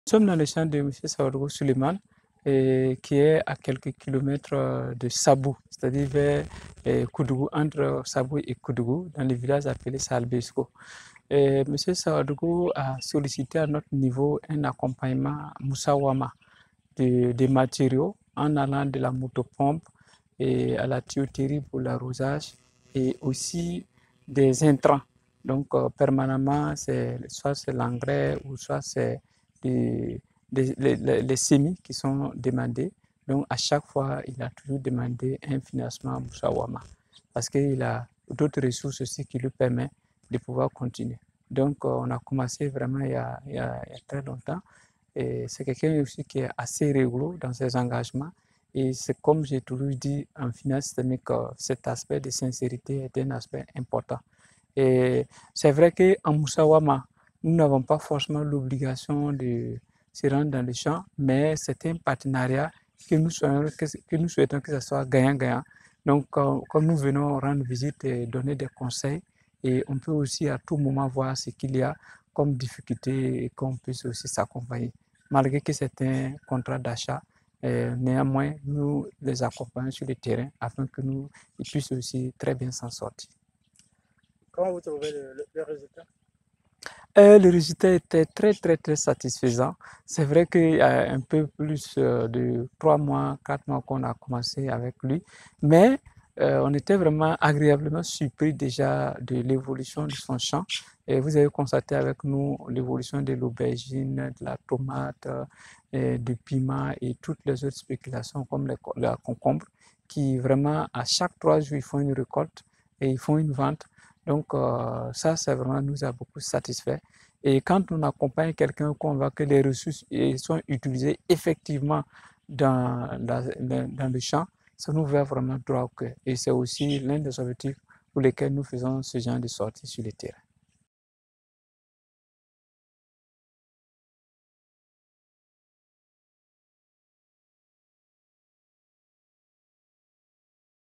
sommes dans le champ de M. Sawadou Suleiman, qui est à quelques kilomètres de Sabou, c'est-à-dire vers Koudougou, entre Sabou et Koudougou, dans le village appelé Salbesco. M. Sawadou a sollicité à notre niveau un accompagnement Moussawama des matériaux en allant de la motopompe et à la tuyauterie pour l'arrosage et aussi des intrants. Donc, permanemment, soit c'est l'engrais ou soit c'est les semis qui sont demandés. Donc, à chaque fois, il a toujours demandé un financement à Moussawama parce qu'il a d'autres ressources aussi qui lui permettent de pouvoir continuer. Donc, on a commencé vraiment il y a très longtemps. Et c'est quelqu'un aussi qui est assez réglo dans ses engagements. Et c'est comme j'ai toujours dit en finance systémique, cet aspect de sincérité est un aspect important. Et c'est vrai qu'en Moussawama, nous n'avons pas forcément l'obligation de se rendre dans le champ, mais c'est un partenariat que nous souhaitons que ce soit gagnant-gagnant. Donc, comme nous venons rendre visite et donner des conseils, et on peut aussi à tout moment voir ce qu'il y a comme difficulté et qu'on puisse aussi s'accompagner. Malgré que c'est un contrat d'achat, néanmoins, nous les accompagnons sur le terrain afin que nous puissent aussi très bien s'en sortir. Comment vous trouvez le résultat? Le résultat était très satisfaisant. C'est vrai qu'il y a un peu plus de 3 mois, 4 mois qu'on a commencé avec lui, mais on était vraiment agréablement surpris déjà de l'évolution de son champ. Et vous avez constaté avec nous l'évolution de l'aubergine, de la tomate, du piment et toutes les autres spéculations comme la concombre, qui vraiment à chaque 3 jours, ils font une récolte et ils font une vente. Donc ça vraiment nous a beaucoup satisfait. Et quand on accompagne quelqu'un, qu'on voit que les ressources sont utilisées effectivement dans le champ, ça nous va vraiment droit au cœur. Et c'est aussi l'un des objectifs pour lesquels nous faisons ce genre de sortie sur le terrain.